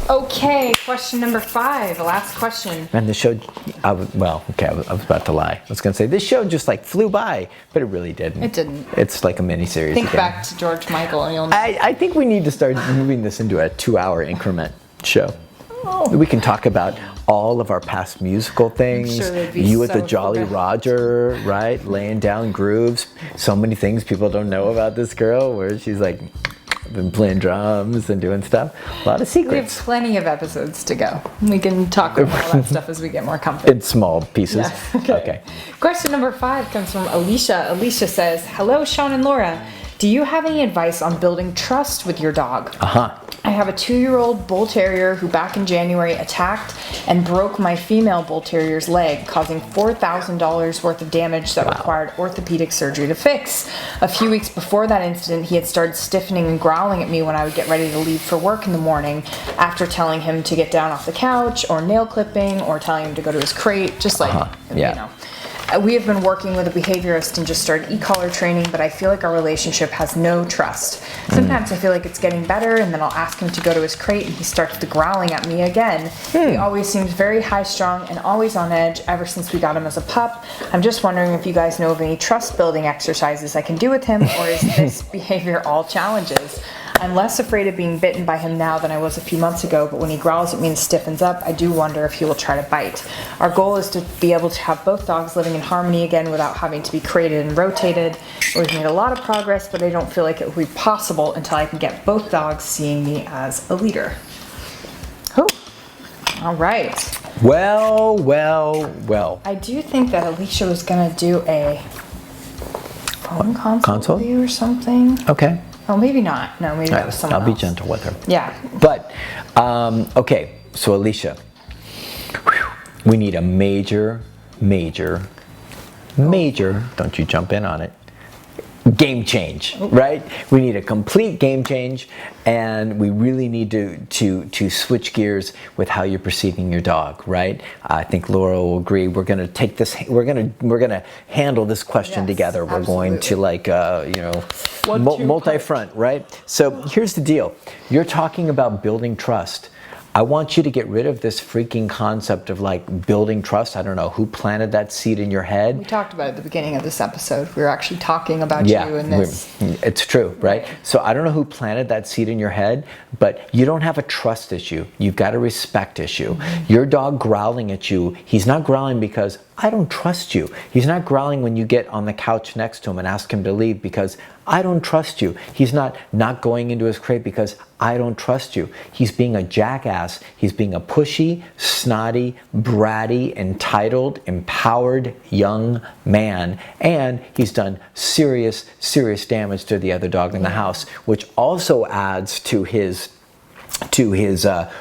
Okay, question number 5, the last question. And the show, I was about to lie. I was going to say, this show just like flew by, but it really didn't. It didn't. It's like a mini-series Think again. back to George Michael and you'll know. I think we need to start moving this into a 2-hour increment show. Oh. We can talk about all of our past musical things. I'm sure they'd be you with so the Jolly good. Roger, right? Laying down grooves. So many things people don't know about this girl, where she's like been playing drums and doing stuff. A lot of secrets. We have plenty of episodes to go. We can talk about all that stuff as we get more comfortable. In small pieces. Yeah. Okay. Question number 5 comes from Alicia. Alicia says, hello, Sean and Laura. Do you have any advice on building trust with your dog? I have a 2-year-old bull terrier who back in January attacked and broke my female bull terrier's leg, causing $4,000 worth of damage that required orthopedic surgery to fix. A few weeks before that incident, he had started stiffening and growling at me when I would get ready to leave for work in the morning after telling him to get down off the couch or nail clipping or telling him to go to his crate, just like, you know. We have been working with a behaviorist and just started e-collar training, but I feel like our relationship has no trust. Sometimes I feel like it's getting better, and then I'll ask him to go to his crate, and he starts to growling at me again. He always seems very high-strung and always on edge ever since we got him as a pup. I'm just wondering if you guys know of any trust-building exercises I can do with him, or is this behavior all challenges? I'm less afraid of being bitten by him now than I was a few months ago, but when he growls at me and stiffens up, I do wonder if he will try to bite. Our goal is to be able to have both dogs living in harmony again without having to be crated and rotated. We've made a lot of progress, but I don't feel like it will be possible until I can get both dogs seeing me as a leader. Oh, all right. Well. I do think that Alicia was going to do a phone consult with you or something. Okay. Oh, maybe not. No, maybe that was someone else. I'll be gentle with her. Yeah. But, okay, so Alicia, we need a major, don't you jump in on it, game change, right? We need a complete game change, and we really need to switch gears with how you're perceiving your dog, right? I think Laura will agree. We're going to take this. We're going to handle this question together. We're going to multi-front, right? So here's the deal. You're talking about building trust. I want you to get rid of this freaking concept of like building trust. I don't know who planted that seed in your head. We talked about it at the beginning of this episode. We were actually talking about you and this. It's true, right? So I don't know who planted that seed in your head, but you don't have a trust issue. You've got a respect issue. Your dog growling at you, he's not growling because I don't trust you. He's not growling when you get on the couch next to him and ask him to leave because I don't trust you. He's not going into his crate because I don't trust you. He's being a jackass. He's being a pushy, snotty, bratty, entitled, empowered young man. And he's done serious damage to the other dog in the house, which also adds to his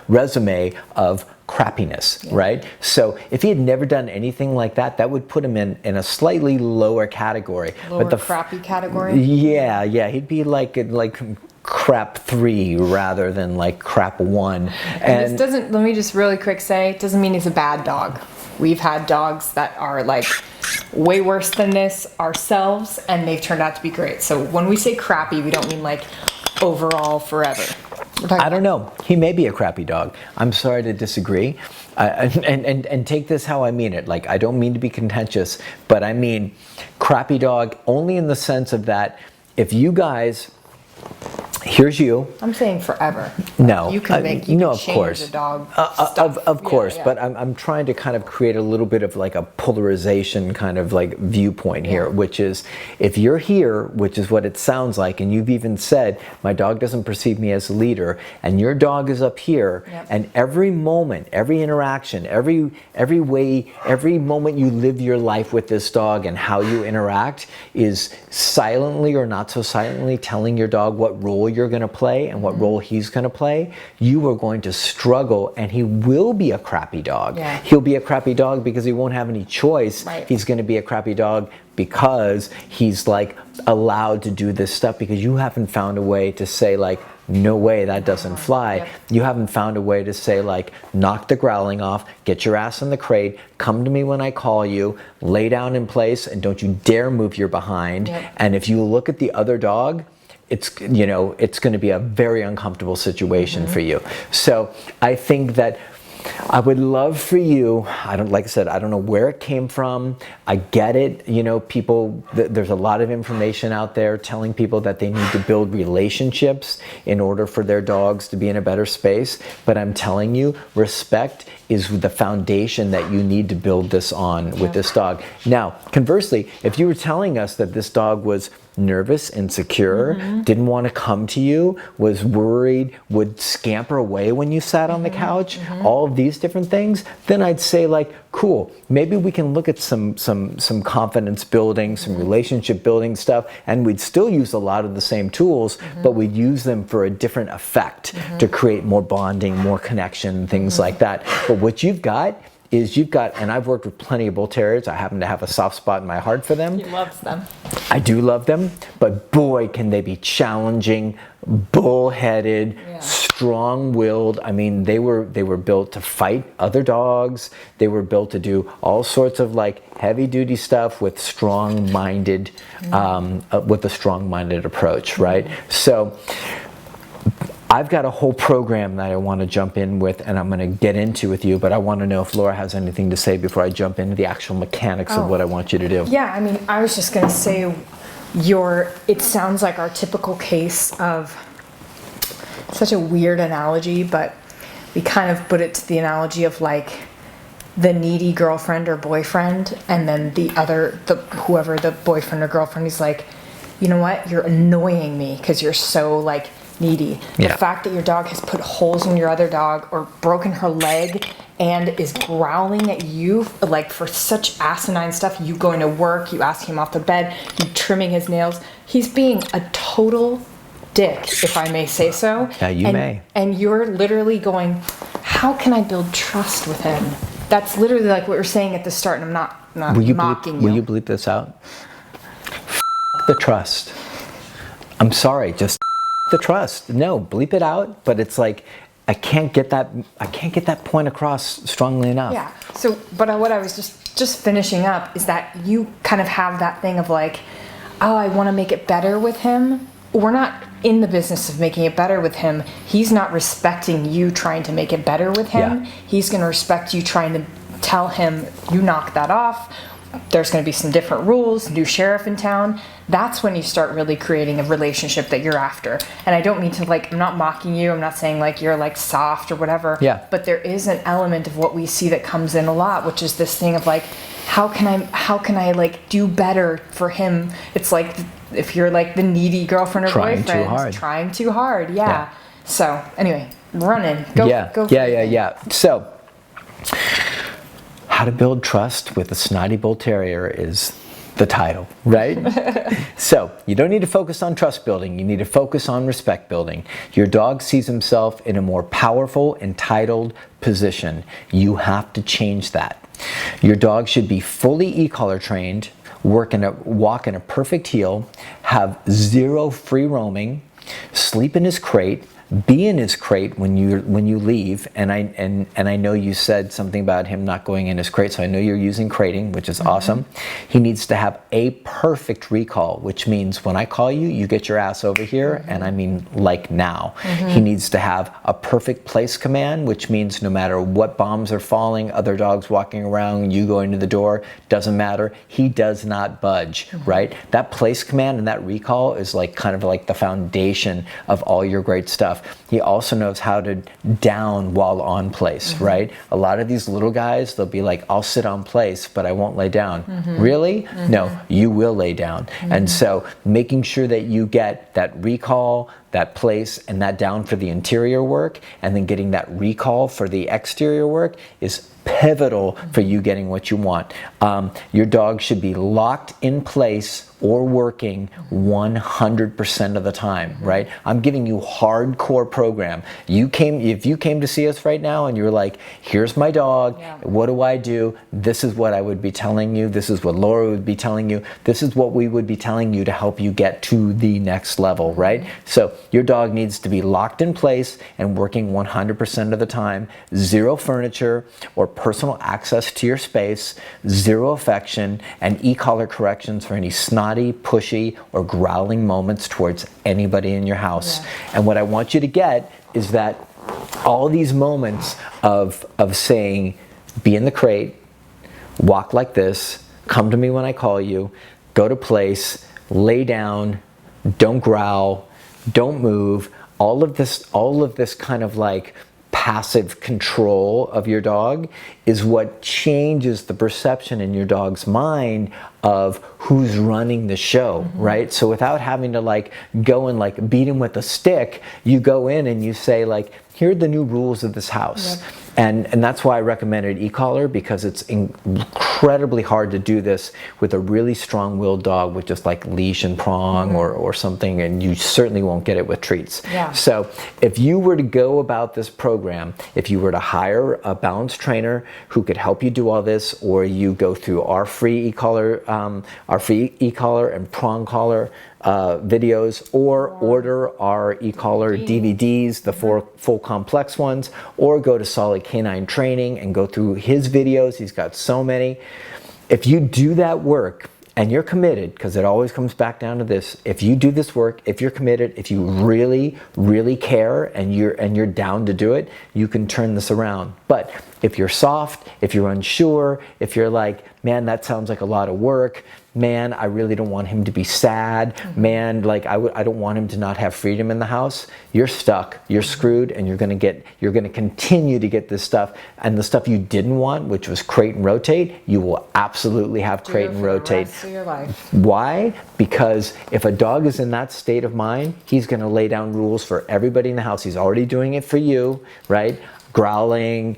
resume of crappiness, right? So if he had never done anything like that, that would put him in a slightly lower category. Crappy category? Yeah, he'd be like crap 3 rather than like crap 1. And this doesn't, let me just really quick say, it doesn't mean he's a bad dog. We've had dogs that are like way worse than this ourselves, and they've turned out to be great. So when we say crappy, we don't mean like overall forever. I don't know. He may be a crappy dog. I'm sorry to disagree. And take this how I mean it. Like, I don't mean to be contentious, but I mean crappy dog only in the sense of that if you guys, here's you. I'm saying forever. No, you can make, you can change the dog stuff. Of course, yeah. But I'm trying to kind of create a little bit of like a polarization kind of like viewpoint here, which is if you're here, which is what it sounds like, and you've even said, my dog doesn't perceive me as a leader, and your dog is up here, and every moment, every interaction, every way, every moment you live your life with this dog and how you interact is silently or not so silently telling your dog what role you're going to play and what role he's going to play, you are going to struggle, and he will be a crappy dog. Yeah. He'll be a crappy dog because he won't have any choice. Right. He's going to be a crappy dog because he's like allowed to do this stuff because you haven't found a way to say like, no way, that doesn't fly. Yep. You haven't found a way to say like, knock the growling off, get your ass in the crate, come to me when I call you, lay down in place, and don't you dare move your behind. Yep. And if you look at the other dog, it's going to be a very uncomfortable situation for you. So I think that I would love for you, like I said, I don't know where it came from. I get it. People, there's a lot of information out there telling people that they need to build relationships in order for their dogs to be in a better space. But I'm telling you, respect is the foundation that you need to build this on with this dog. Now, conversely, if you were telling us that this dog was nervous, insecure, didn't want to come to you, was worried, would scamper away when you sat on the couch, all of these different things, then I'd say like, cool, maybe we can look at some confidence building, some relationship building stuff, and we'd still use a lot of the same tools, but we'd use them for a different effect to create more bonding, more connection, things like that. But what you've got is and I've worked with plenty of bull terriers. I happen to have a soft spot in my heart for them. He loves them. I do love them, but boy, can they be challenging, bullheaded, strong-willed. I mean, they were built to fight other dogs. They were built to do all sorts of like heavy-duty stuff with strong-minded, with a strong-minded approach, right? So I've got a whole program that I want to jump in with, and I'm going to get into with you, but I want to know if Laura has anything to say before I jump into the actual mechanics of what I want you to do. Yeah, I mean, I was just going to say it sounds like our typical case of such a weird analogy, but we kind of put it to the analogy of like the needy girlfriend or boyfriend, and then whoever the boyfriend or girlfriend is like, you know what, you're annoying me because you're so like needy. The fact that your dog has put holes in your other dog or broken her leg and is growling at you like for such asinine stuff, you going to work, you asking him off the bed, you trimming his nails, he's being a total dick, if I may say so. Yeah, you may. And you're literally going, how can I build trust with him? That's literally like what we're saying at the start, and I'm not mocking you. Will you bleep this out? The trust. I'm sorry, just the trust. No, bleep it out, but it's like I can't get that point across strongly enough. Yeah. So, but what I was just finishing up is that you kind of have that thing of like, oh, I want to make it better with him. We're not in the business of making it better with him. He's not respecting you trying to make it better with him. Yeah. He's going to respect you trying to tell him you knock that off. There's going to be some different rules, new sheriff in town. That's when you start really creating a relationship that you're after. And I don't mean to like, I'm not mocking you. I'm not saying like you're like soft or whatever. Yeah. But there is an element of what we see that comes in a lot, which is this thing of like, how can I like do better for him? It's like if you're like the needy girlfriend or boyfriend, trying too hard. Yeah. So anyway, running. Go. Yeah. So, how to build trust with a snotty bull terrier is the title, right? So you don't need to focus on trust building. You need to focus on respect building. Your dog sees himself in a more powerful, entitled position. You have to change that. Your dog should be fully e-collar trained, walk in a perfect heel, have zero free roaming, sleep in his crate, be in his crate when you leave, and I know you said something about him not going in his crate, so I know you're using crating, which is awesome. He needs to have a perfect recall, which means when I call you, you get your ass over here, and I mean like now. He needs to have a perfect place command, which means no matter what bombs are falling, other dogs walking around, you going to the door, doesn't matter. He does not budge, right? That place command and that recall is like kind of like the foundation of all your great stuff. He also knows how to down while on place, right? A lot of these little guys, they'll be like, I'll sit on place, but I won't lay down. Really? No, you will lay down. And so making sure that you get that recall, that place, and that down for the interior work, and then getting that recall for the exterior work is pivotal for you getting what you want. Your dog should be locked in place or working 100% of the time, right? I'm giving you hardcore program. If you came to see us right now and you're like, here's my dog, what do I do? This is what I would be telling you. This is what Laura would be telling you. This is what we would be telling you to help you get to the next level, right? So your dog needs to be locked in place and working 100% of the time. Zero furniture or personal access to your space, zero affection, and e-collar corrections for any snot snotty, pushy, or growling moments towards anybody in your house. And what I want you to get is that all these moments of saying, be in the crate, walk like this, come to me when I call you, go to place, lay down, don't growl, don't move, all of this kind of like passive control of your dog is what changes the perception in your dog's mind of who's running the show, right? So without having to like go and like beat him with a stick, you go in and you say like, here are the new rules of this house. And that's why I recommended e-collar, because it's incredibly hard to do this with a really strong-willed dog with just like leash and prong or something, and you certainly won't get it with treats. So if you were to go about this program, if you were to hire a balanced trainer who could help you do all this, or you go through our free e-collar and prong collar videos, or order our e-collar DVDs, the full complex ones, or go to Solid Canine Training and go through his videos. He's got so many. If you do that work and you're committed, because it always comes back down to this, if you do this work, if you're committed, if you really care and you're down to do it, you can turn this around. But if you're soft, if you're unsure, if you're like, man, that sounds like a lot of work, man, I really don't want him to be sad, man, like I don't want him to not have freedom in the house, you're stuck, you're screwed, and you're gonna continue to get this stuff, and the stuff you didn't want, which was crate and rotate, you will absolutely have crate and rotate. The rest of your life. Why? Because if a dog is in that state of mind, he's gonna lay down rules for everybody in the house. He's already doing it for you, right? Growling,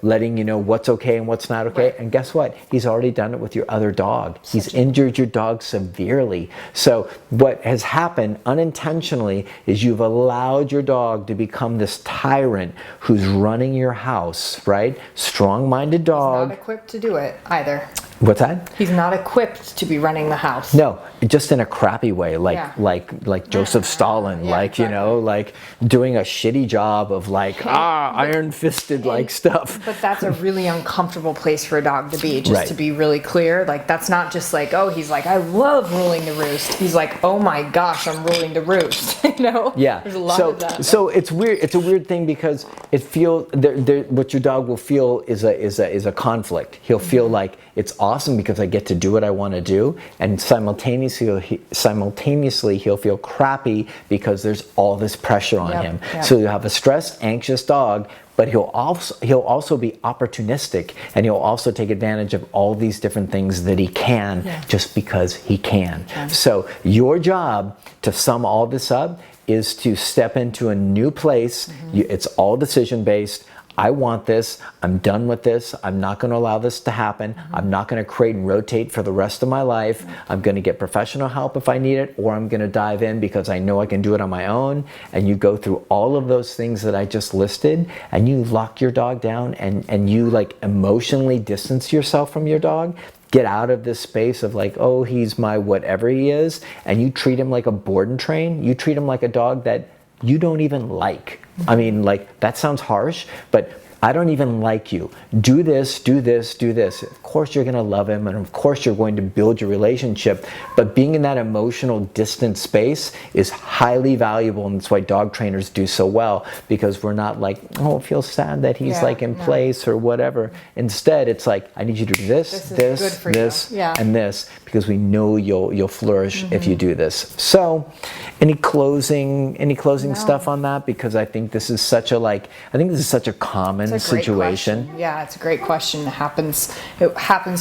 letting you know what's okay and what's not okay. And guess what? He's already done it with your other dog. He's injured your dog severely. So what has happened unintentionally is you've allowed your dog to become this tyrant who's running your house, right? Strong-minded dog. He's not equipped to do it either. What's that? He's not equipped to be running the house. No, just in a crappy way, like Joseph Stalin, like doing a shitty job of like iron-fisted like stuff. But that's a really uncomfortable place for a dog to be. Just to be really clear, like that's not just like, oh, he's like, I love ruling the roost. He's like, oh my gosh, I'm ruling the roost. Yeah. There's a lot of that. So it's weird. It's a weird thing because it feels what your dog will feel is a conflict. He'll feel like it's awesome because I get to do what I want to do, and simultaneously he'll feel crappy because there's all this pressure on him. So you have a stressed, anxious dog, but he'll also be opportunistic, and he'll also take advantage of all these different things that he can just because he can. So your job, to sum all this up, is to step into a new place. It's all decision based. I want this, I'm done with this, I'm not going to allow this to happen, I'm not going to crate and rotate for the rest of my life, I'm going to get professional help if I need it, or I'm going to dive in because I know I can do it on my own. And you go through all of those things that I just listed, and you lock your dog down, and you like emotionally distance yourself from your dog. Get out of this space of like, oh, he's my whatever he is, and you treat him like a board and train. You treat him like a dog that you don't even like. I mean, like, that sounds harsh, but I don't even like you. Do this, do this, do this. Of course you're gonna love him, and of course you're going to build your relationship, but being in that emotional distant space is highly valuable, and that's why dog trainers do so well, because we're not like, oh, it feels sad that he's in place or whatever. Instead, it's like, I need you to do this, and this, because we know you'll flourish if you do this. So, any closing stuff on that? Because I think this is such a common situation. Yeah, it's a great question. It happens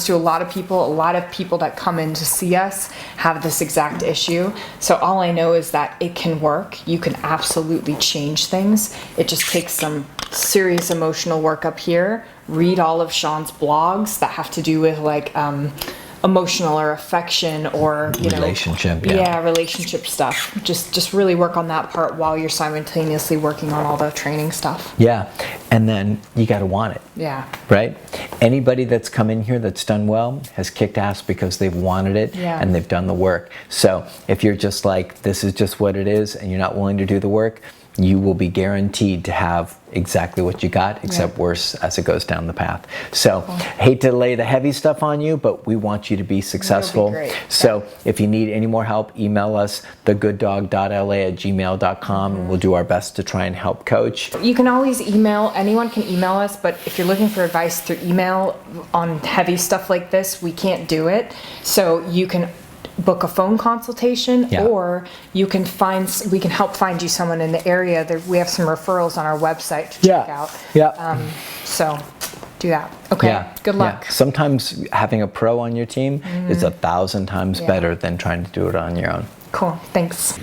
to a lot of people. A lot of people that come in to see us have this exact issue. So all I know is that it can work. You can absolutely change things. It just takes some serious emotional work up here. Read all of Sean's blogs that have to do with like emotional or affection or relationship relationship stuff. Just really work on that part while you're simultaneously working on all the training stuff. and then you got to want it. Yeah. Right? Anybody that's come in here that's done well has kicked ass because they've wanted it and they've done the work. So if you're just like, this is just what it is, and you're not willing to do the work, you will be guaranteed to have exactly what you got, except worse as it goes down the path. So hate to lay the heavy stuff on you, but we want you to be successful. That'll be great. So if you need any more help, email us thegooddog.la@gmail.com, and we'll do our best to try and help coach. You can always email, anyone can email us, but if you're looking for advice through email on heavy stuff like this, we can't do it. So you can book a phone consultation, or we can help find you someone in the area. We have some referrals on our website to check out. So do that. Okay. Good luck. Sometimes having a pro on your team is 1,000 times better than trying to do it on your own. Cool. Thanks.